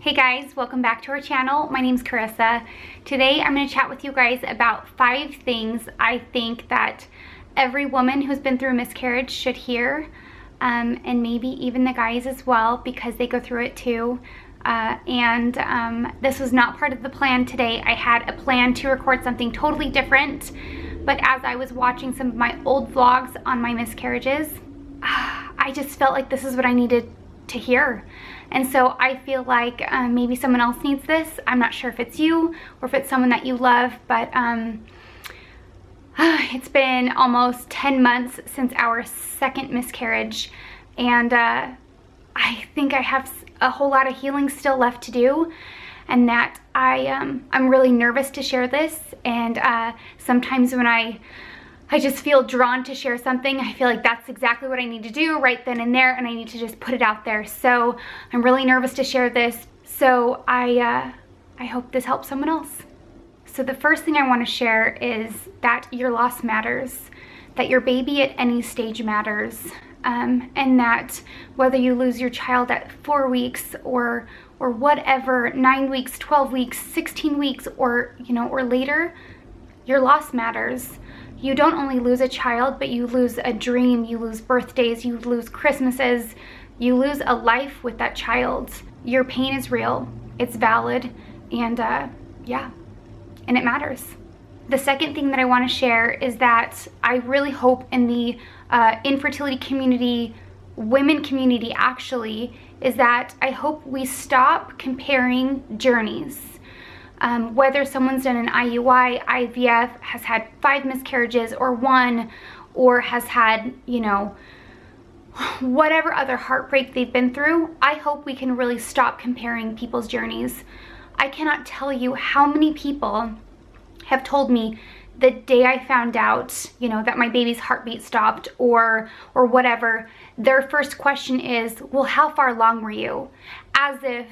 Hey guys, welcome back to our channel. My name's Carissa. Today I'm going to chat with you guys about 5 things I think that every woman who's been through a miscarriage should hear, and maybe even the guys as well, because they go through it too. This was not part of the plan today. I had a plan to record something totally different, but as I was watching some of my old vlogs on my miscarriages, I just felt like this is what I needed to hear. And so I feel like maybe someone else needs this. I'm not sure if it's you or if it's someone that you love, but it's been almost 10 months since our second miscarriage, and I think I have a whole lot of healing still left to do, and that I'm really nervous to share this. And sometimes when I just feel drawn to share something, I feel like that's exactly what I need to do right then and there, and I need to just put it out there. So I'm really nervous to share this. So I hope this helps someone else. So the first thing I want to share is that your loss matters, that your baby at any stage matters, and that whether you lose your child at 4 weeks or whatever, 9 weeks, 12 weeks, 16 weeks, or or later, your loss matters. You don't only lose a child, but you lose a dream, you lose birthdays, you lose Christmases, you lose a life with that child. Your pain is real, it's valid, and yeah, and it matters. The second thing that I want to share is that I really hope in the infertility community, women community actually, is that I hope we stop comparing journeys. Whether someone's done an IUI, IVF, has had 5 miscarriages or 1, or has had, whatever other heartbreak they've been through, I hope we can really stop comparing people's journeys. I cannot tell you how many people have told me the day I found out, that my baby's heartbeat stopped or whatever, their first question is, well, how far along were you? As if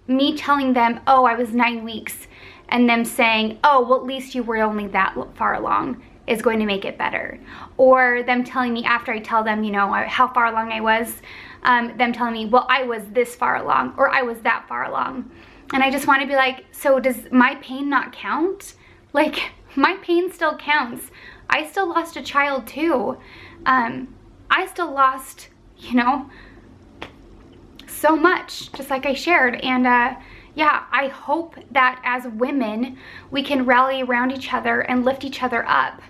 me telling them, oh, I was 9 weeks, and them saying, oh, well, at least you were only that far along, is going to make it better. Or them telling me after I tell them, how far along I was, them telling me, well, I was this far along, or I was that far along. And I just want to be like, so does my pain not count? Like, my pain still counts. I still lost a child too. I still lost, so much, just like I shared. And yeah, I hope that as women we can rally around each other and lift each other up.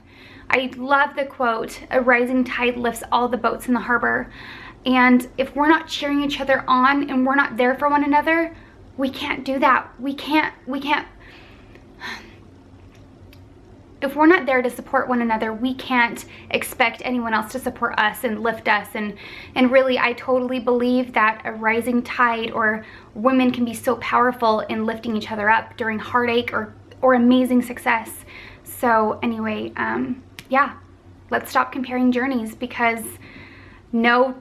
I love the quote, a rising tide lifts all the boats in the harbor. And if we're not cheering each other on and we're not there for one another, we can't do that. We can't if we're not there to support one another, we can't expect anyone else to support us and lift us. And really, I totally believe that a rising tide, or women can be so powerful in lifting each other up during heartache or amazing success. So anyway, yeah, let's stop comparing journeys, because no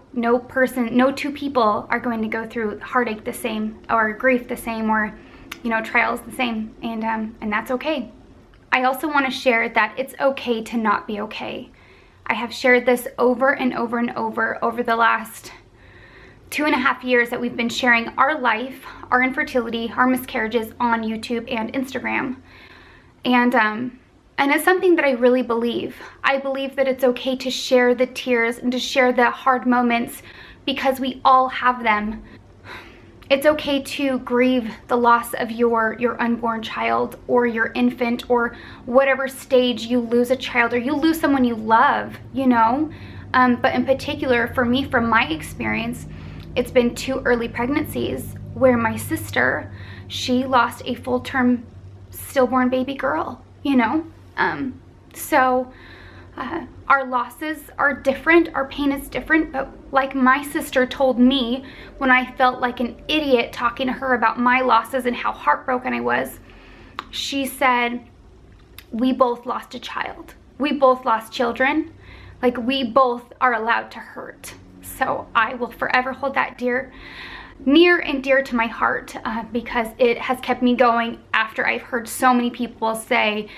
two people are going to go through heartache the same, or grief the same, or trials the same, and that's okay. I also want to share that it's okay to not be okay. I have shared this over and over and over the last 2.5 years that we've been sharing our life, our infertility, our miscarriages on YouTube and Instagram. And it's something that I really believe. I believe that it's okay to share the tears and to share the hard moments, because we all have them. It's okay to grieve the loss of your unborn child, or your infant, or whatever stage you lose a child or you lose someone you love, But in particular, for me, from my experience, it's been 2 early pregnancies where my sister, she lost a full-term stillborn baby girl, So our losses are different, our pain is different, but like my sister told me when I felt like an idiot talking to her about my losses and how heartbroken I was, she said, we both lost a child. We both lost children. Like, we both are allowed to hurt. So I will forever hold that dear. near and dear to my heart because it has kept me going after I've heard so many people say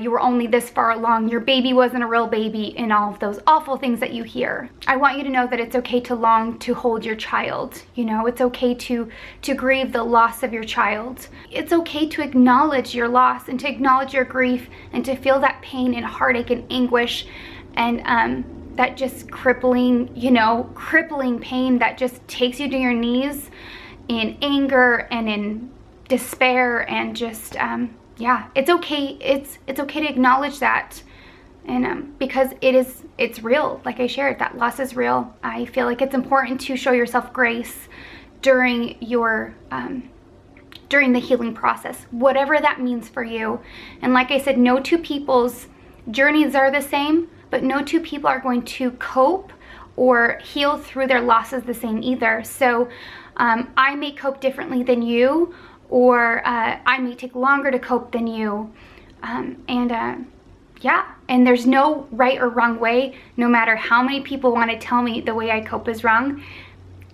you were only this far along, your baby wasn't a real baby, and all of those awful things that you hear. I want you to know that it's okay to long to hold your child. You know, it's okay to grieve the loss of your child. It's okay to acknowledge your loss and to acknowledge your grief and to feel that pain and heartache and anguish and that just crippling, you know, crippling pain that just takes you to your knees in anger and in despair and just, yeah, it's okay. It's okay to acknowledge that. And because it's real. Like I shared, that loss is real. I feel like it's important to show yourself grace during your, during the healing process, whatever that means for you. And like I said, no two people's journeys are the same, but no two people are going to cope or heal through their losses the same either. So I may cope differently than you, or I may take longer to cope than you. Yeah, and there's no right or wrong way, no matter how many people want to tell me the way I cope is wrong.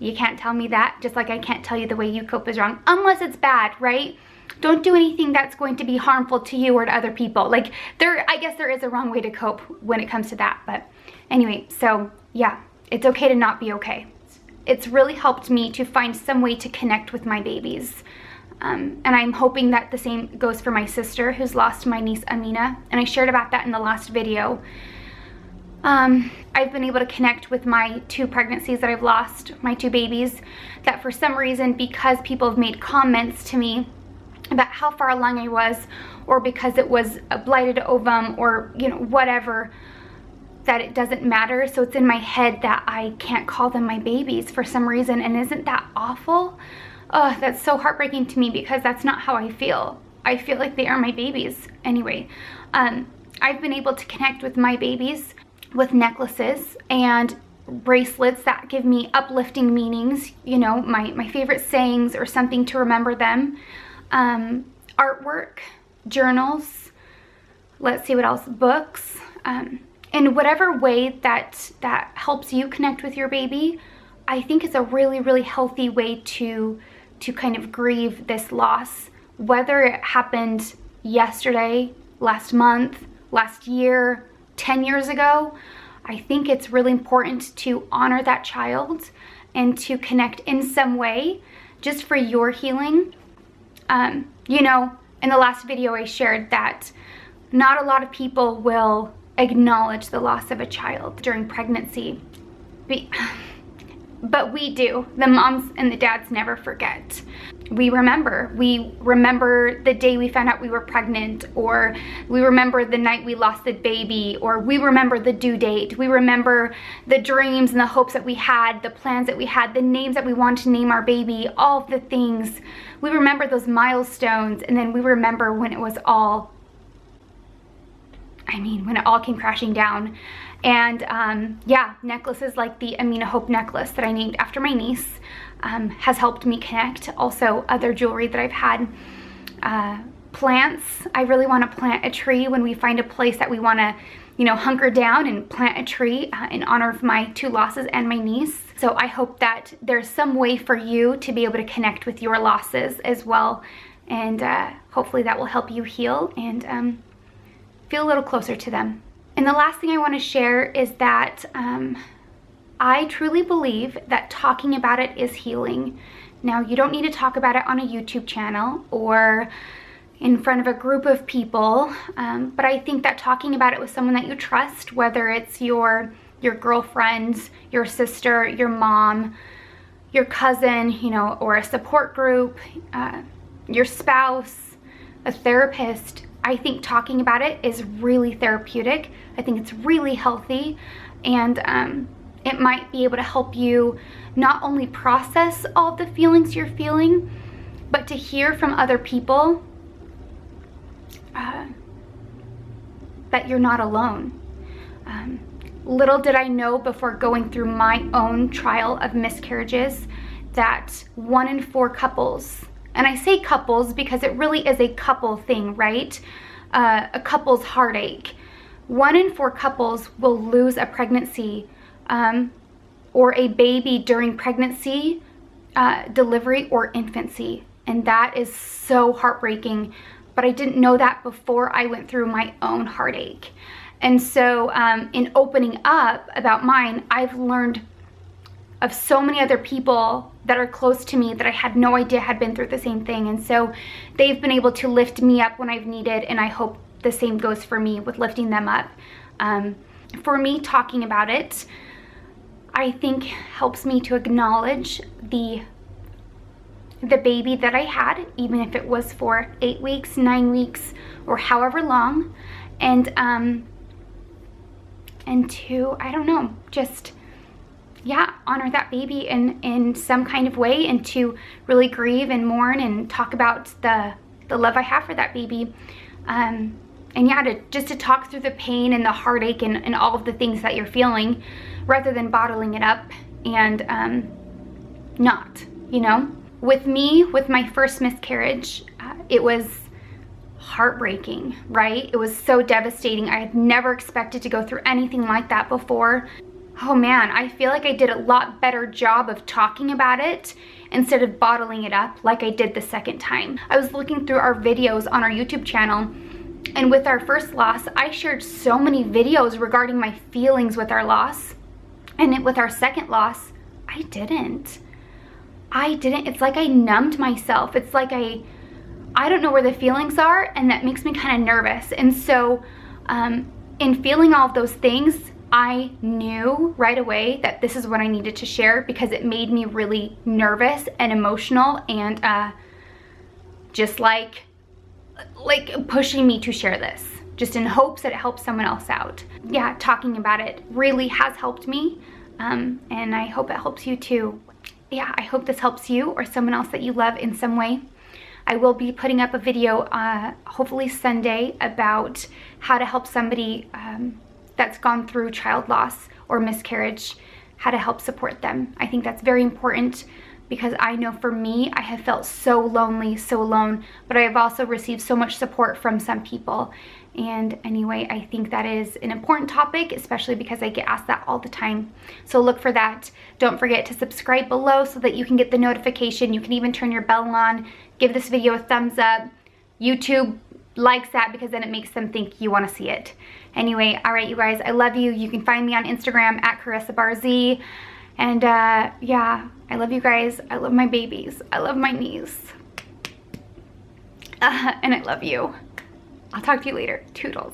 You can't tell me that, just like I can't tell you the way you cope is wrong, unless it's bad, right? Don't do anything that's going to be harmful to you or to other people. Like, I guess there is a wrong way to cope when it comes to that. But anyway, so yeah, it's okay to not be okay. It's really helped me to find some way to connect with my babies. And I'm hoping that the same goes for my sister who's lost my niece Amina. And I shared about that in the last video. I've been able to connect with my 2 pregnancies that I've lost, my 2 babies, that for some reason, because people have made comments to me about how far along I was, or because it was a blighted ovum, or, you know, whatever, that it doesn't matter. So it's in my head that I can't call them my babies for some reason. And isn't that awful? Oh, that's so heartbreaking to me, because that's not how I feel. I feel like they are my babies. Anyway, I've been able to connect with my babies with necklaces and bracelets that give me uplifting meanings, you know, my favorite sayings or something to remember them. Artwork, journals, let's see what else, books, in whatever way that helps you connect with your baby. I think it's a really, really healthy way to kind of grieve this loss, whether it happened yesterday, last month, last year, 10 years ago. I think it's really important to honor that child and to connect in some way just for your healing. You know, in the last video I shared that not a lot of people will acknowledge the loss of a child during pregnancy, but we do. The moms and the dads never forget. We remember the day we found out we were pregnant, or we remember the night we lost the baby, or we remember the due date. We remember the dreams and the hopes that we had, the plans that we had, the names that we wanted to name our baby, all of the things. We remember those milestones, and then we remember when it was all, when it all came crashing down. And yeah, necklaces like the Amina Hope necklace that I named after my niece has helped me connect. Also, other jewelry that I've had. Plants. I really want to plant a tree when we find a place that we want to, you know, hunker down and plant a tree in honor of my 2 losses and my niece. So I hope that there's some way for you to be able to connect with your losses as well. And hopefully that will help you heal and feel a little closer to them. And the last thing I want to share is that I truly believe that talking about it is healing. Now, you don't need to talk about it on a YouTube channel or in front of a group of people, but I think that talking about it with someone that you trust, whether it's your girlfriend, your sister, your mom, your cousin, you know, or a support group, your spouse, a therapist, I think talking about it is really therapeutic. I think it's really healthy, and it might be able to help you not only process all the feelings you're feeling, but to hear from other people that you're not alone. Little did I know before going through my own trial of miscarriages that 1 in 4 couples, and I say couples because it really is a couple thing, right? A couple's heartache. 1 in 4 couples will lose a pregnancy or a baby during pregnancy delivery or infancy. And that is so heartbreaking. But I didn't know that before I went through my own heartache. And so in opening up about mine, I've learned of so many other people that are close to me that I had no idea had been through the same thing. And so they've been able to lift me up when I've needed, and I hope the same goes for me with lifting them up. For me, talking about it, I think helps me to acknowledge the baby that I had, even if it was for 8 weeks, 9 weeks, or however long. And to, I don't know, just, yeah, honor that baby in some kind of way, and to really grieve and mourn and talk about the love I have for that baby. And yeah, to talk through the pain and the heartache and all of the things that you're feeling, rather than bottling it up and not, you know. With me, with my first miscarriage, it was heartbreaking, right? It was so devastating. I had never expected to go through anything like that before. Oh man, I feel like I did a lot better job of talking about it instead of bottling it up like I did the second time. I was looking through our videos on our YouTube channel, and with our first loss, I shared so many videos regarding my feelings with our loss. And with our second loss, I didn't. It's like I numbed myself. It's like I don't know where the feelings are, and that makes me kind of nervous. And so in feeling all of those things, I knew right away that this is what I needed to share, because it made me really nervous and emotional, and just like pushing me to share this, just in hopes that it helps someone else out. Yeah, talking about it really has helped me, and I hope it helps you too. Yeah, I hope this helps you or someone else that you love in some way. I will be putting up a video, hopefully Sunday, about how to help somebody that's gone through child loss or miscarriage, how to help support them. I think that's very important, because I know for me, I have felt so lonely, so alone, but I have also received so much support from some people. And anyway, I think that is an important topic, especially because I get asked that all the time. So look for that. Don't forget to subscribe below so that you can get the notification. You can even turn your bell on. Give this video a thumbs up. YouTube likes that because then it makes them think you want to see it. Anyway, all right, you guys, I love you. You can find me on Instagram at CarissaBarZ. And yeah, I love you guys. I love my babies. I love my niece. And I love you. I'll talk to you later. Toodles.